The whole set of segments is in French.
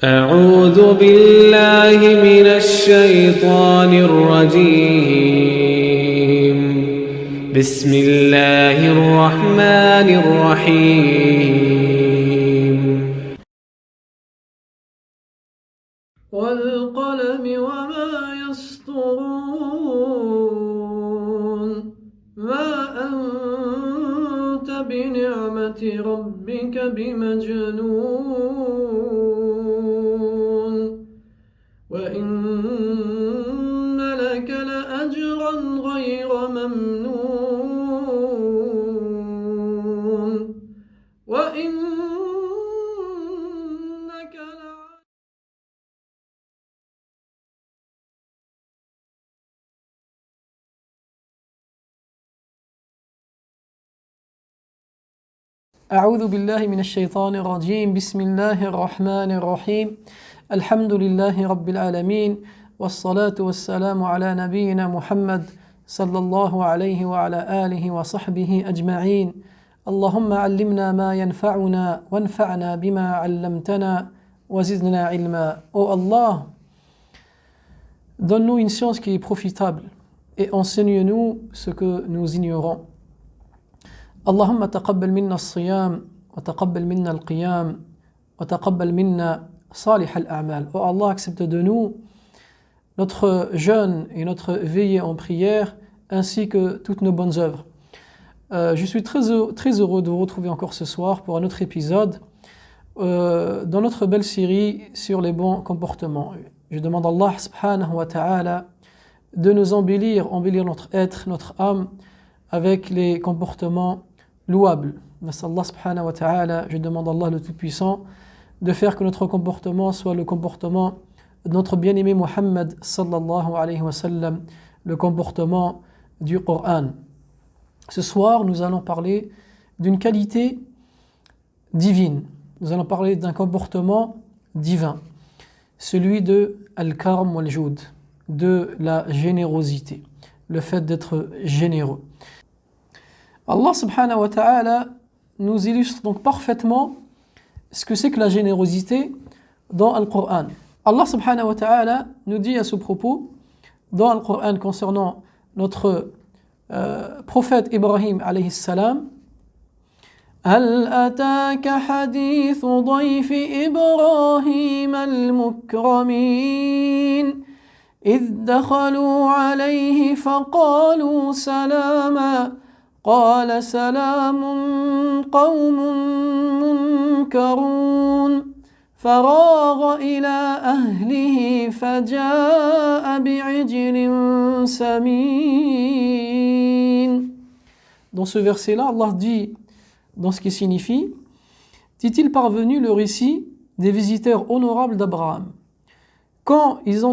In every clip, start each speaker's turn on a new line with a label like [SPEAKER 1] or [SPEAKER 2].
[SPEAKER 1] أعوذ بالله من الشيطان الرجيم بسم الله الرحمن الرحيم
[SPEAKER 2] والقلم وما يسطرون ما أنت بنعمة ربك بمجنون وإن لك لأجرا غير ممنون وإنك أعوذ بالله من الشيطان الرجيم بسم الله الرحمن الرحيم الحمد لله رب العالمين والصلاة والسلام على نبينا محمد صلى الله عليه وعلى آله وصحبه أجمعين اللهم علمنا ما ينفعنا وانفعنا بما علمتنا وزدنا علما. Ô Allah, donne-nous une science qui est profitable et enseigne-nous ce que nous ignorons. اللهم تقبل منا الصيام وتقبل منا القيام وتقبل منا صالح الأعمال. Oh Allah, accepte de nous notre jeûne et notre veillée en prière ainsi que toutes nos bonnes œuvres. Je suis très heureux de vous retrouver encore ce soir pour un autre épisode dans notre belle série sur les bons comportements. Je demande à Allah subhanahu wa ta'ala de nous embellir notre être, notre âme avec les comportements louables. Allah subhanahu wa ta'ala, je demande à Allah le Tout-Puissant de faire que notre comportement soit le comportement de notre bien-aimé Muhammad sallallahu alayhi wa sallam, le comportement du Coran. Ce soir, nous allons parler d'une qualité divine. Nous allons parler d'un comportement divin, celui de al-karm wal-joud, de la générosité, le fait d'être généreux. Allah subhanahu wa ta'ala nous illustre donc parfaitement ce que c'est que la générosité dans le Coran. Allah subhanahu wa ta'ala nous dit à ce propos dans le Coran concernant notre prophète Ibrahim alayhi salam: هل أتاك حديث ضيف إبراهيم المكرمين إذ دخلوا عليه فقالوا سلاما قال سلام قوم منكرون فراغ إلى أهله فجاء بعجل سمين. Dans ce verset-là, Allah dit, dans ce qui signifie, dit-il parvenu le récit des visiteurs honorables d'Abraham. Quand ils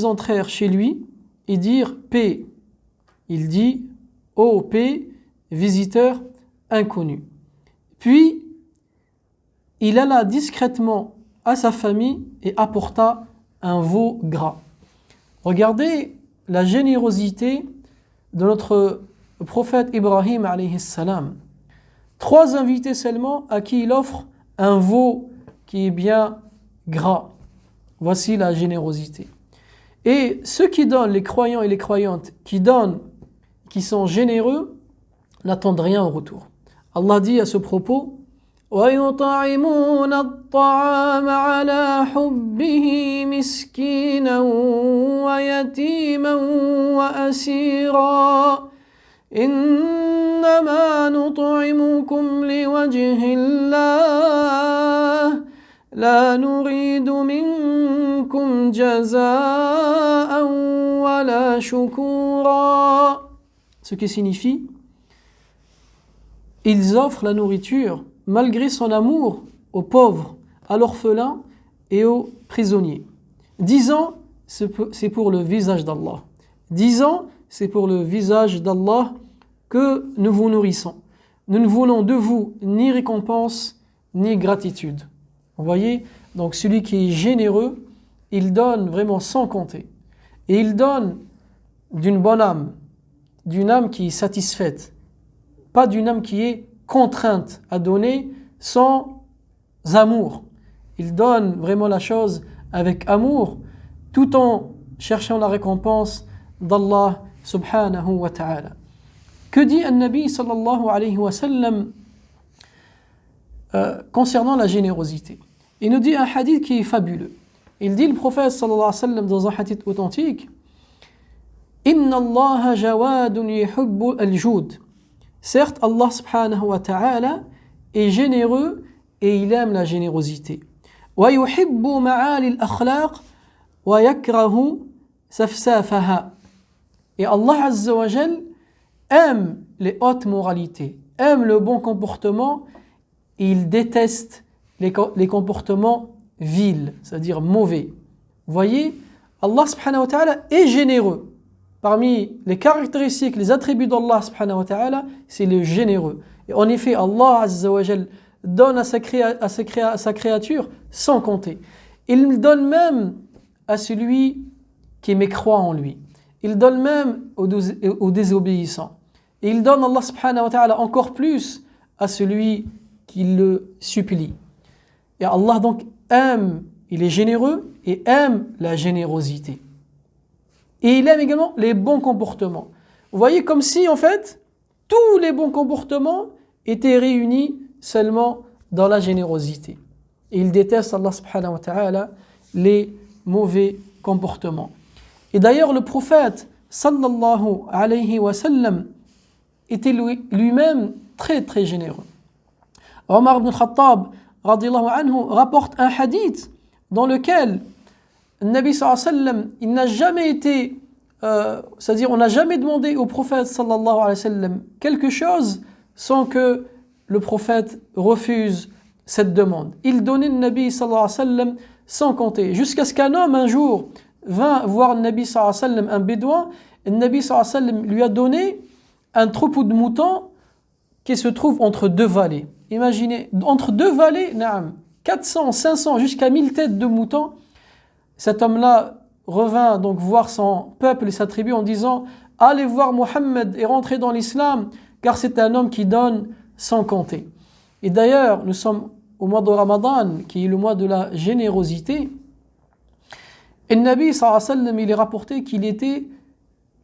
[SPEAKER 2] entrèrent chez lui, ils dirent paix. Il dit ô paix, visiteur inconnu. Puis, il alla discrètement à sa famille et apporta un veau gras. Regardez la générosité de notre prophète Ibrahim alayhi salam. 3 invités seulement à qui il offre un veau qui est bien gras. Voici la générosité. Et ceux qui donnent, les croyants et les croyantes, qui donnent, qui sont généreux, n'attendent rien en retour. Allah dit à ce propos: وَيُطْعِمُونَ الطَّعَامَ عَلَى حُبِّهِ مِسْكِينًا وَيَتِيمًا وَأَسِيرًا إِنَّمَا نُطْعِمُكُمْ لِوَجْهِ اللَّهِ لَا نُرِيدُ مِنكُمْ جَزَاءً وَلَا شُكُورًا. Ce qui signifie, ils offrent la nourriture malgré son amour aux pauvres, à l'orphelin et aux prisonniers, disant c'est pour le visage d'Allah. Disant c'est pour le visage d'Allah que nous vous nourrissons. Nous ne voulons de vous ni récompense ni gratitude. Vous voyez, donc celui qui est généreux, il donne vraiment sans compter. Et il donne d'une bonne âme, d'une âme qui est satisfaite, pas d'une âme qui est contrainte à donner sans amour il donne vraiment la chose avec amour, tout en cherchant la récompense d'Allah subhanahu wa ta'ala. Que dit un Nabi sallallahu alayhi wa sallam concernant la générosité? Il nous dit un hadith qui est fabuleux. Il dit, le prophète sallallahu alayhi wa sallam, dans un hadith authentique, Inna Allah jawadun yuhibbu al-jud. Certes, Allah subhanahu wa ta'ala est généreux et il aime la générosité. Wa yuhibbu ma'ali al-akhlaq wa yakrahu safsafaha. Et Allah azza wa jal aime les hautes moralités, aime le bon comportement et il déteste les comportements vils, c'est-à-dire mauvais. Vous voyez, Allah subhanahu wa ta'ala est généreux. Parmi les caractéristiques, les attributs d'Allah subhanahu wa ta'ala, c'est le généreux. Et en effet, Allah azza wa jal donne à sa créature sans compter. Il donne même à celui qui mécroit en lui. Il donne même aux désobéissants. Et il donne, Allah subhanahu wa ta'ala, encore plus à celui qui le supplie. Et Allah donc aime, il est généreux et aime la générosité. Et il aime également les bons comportements. Vous voyez, comme si en fait, tous les bons comportements étaient réunis seulement dans la générosité. Et il déteste, Allah subhanahu wa ta'ala, les mauvais comportements. Et d'ailleurs, le prophète sallallahu alayhi wa sallam était lui-même très très généreux. Omar ibn Khattab radiyallahu anhu rapporte un hadith dans lequel le Nabi sallallahu alayhi wa sallam, il n'a jamais été, c'est-à-dire on n'a jamais demandé au prophète sallallahu alayhi wa sallam quelque chose sans que le prophète refuse cette demande. Il donnait le Nabi sallallahu alayhi wa sallam sans compter, jusqu'à ce qu'un homme un jour vint voir le Nabi sallallahu alayhi wa sallam, un bédouin, et le Nabi sallallahu alayhi wa sallam lui a donné un troupeau de moutons qui se trouve entre deux vallées. Imaginez, entre deux vallées, 400, 500, jusqu'à 1000 têtes de moutons. Cet homme-là revint donc voir son peuple et sa tribu en disant « Allez voir Mohammed et rentrez dans l'islam, car c'est un homme qui donne sans compter. » Et d'ailleurs, nous sommes au mois de Ramadan, qui est le mois de la générosité. Et le Nabi sallallahu alayhi wa sallam, il est rapporté qu'il était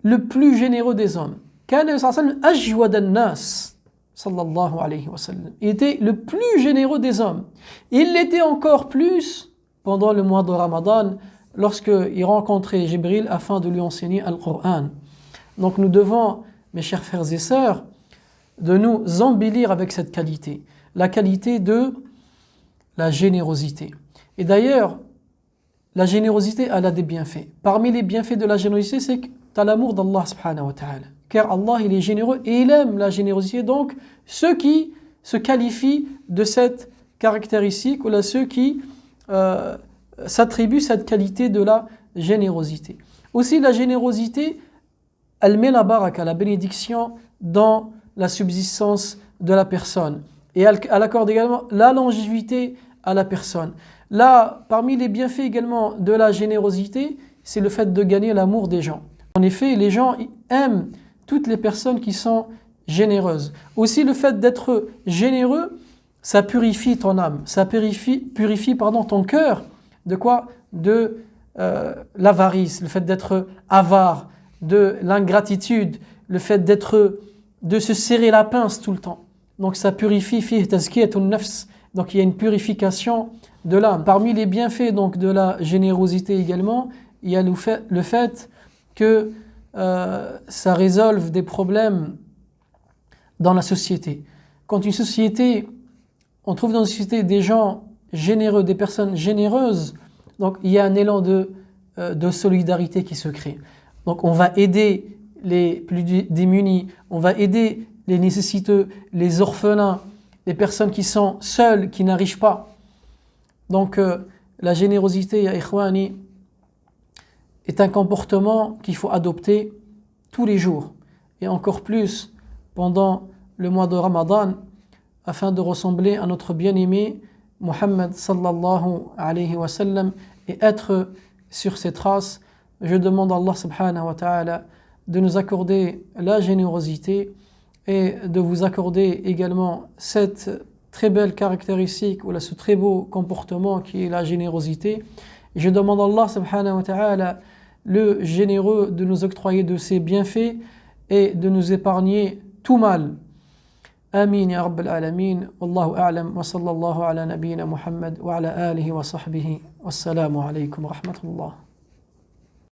[SPEAKER 2] le plus généreux des hommes. Kana sallallahu alayhi wa sallam ajwad an-nas. Sallallahu alayhi wa sallam. Il était le plus généreux des hommes. Il l'était encore plus pendant le mois de Ramadan, lorsqu'il rencontrait Jibril afin de lui enseigner le Coran. Donc nous devons, mes chers frères et sœurs, de nous embellir avec cette qualité, la qualité de la générosité. Et d'ailleurs, la générosité, elle a des bienfaits. Parmi les bienfaits de la générosité, c'est que tu as l'amour d'Allah subhanahu wa ta'ala. Car Allah, il est généreux et il aime la générosité. Donc, ceux qui se qualifient de cette caractéristique, ou là, ceux qui s'attribuent cette qualité de la générosité. Aussi, la générosité, elle met la baraka, la bénédiction dans la subsistance de la personne. Et elle accorde également la longévité à la personne. Là, parmi les bienfaits également de la générosité, c'est le fait de gagner l'amour des gens. En effet, les gens aiment toutes les personnes qui sont généreuses. Aussi, le fait d'être généreux, ça purifie ton âme, ça purifie ton cœur. De quoi? De l'avarice, le fait d'être avare, de l'ingratitude, le fait de se serrer la pince tout le temps. Donc ça purifie, fi tazkiyatun nafs. Donc il y a une purification de l'âme. Parmi les bienfaits donc de la générosité également, il y a le fait que ça résolve des problèmes dans la société. Quand une société, on trouve dans une société des gens généreux, des personnes généreuses, donc il y a un élan de solidarité qui se crée. Donc on va aider les plus démunis, on va aider les nécessiteux, les orphelins, les personnes qui sont seules, qui n'arrivent pas. Donc la générosité, ya ikhwani, est un comportement qu'il faut adopter tous les jours, et encore plus pendant le mois de Ramadan, afin de ressembler à notre bien-aimé Muhammad sallallahu alayhi wa sallam et être sur ses traces. Je demande à Allah subhanahu wa ta'ala de nous accorder la générosité et de vous accorder également cette très belle caractéristique ou ce très beau comportement qui est la générosité. Et je demande à Allah subhanahu wa ta'ala, le généreux, de nous octroyer de ses bienfaits et de nous épargner tout mal. Amin ya Rabbal Alamin. Wallahu a'lam wa sallallahu ala nabiyyina Muhammad wa ala alihi wa sahbihi. Wassalamu alaykum wa rahmatullah.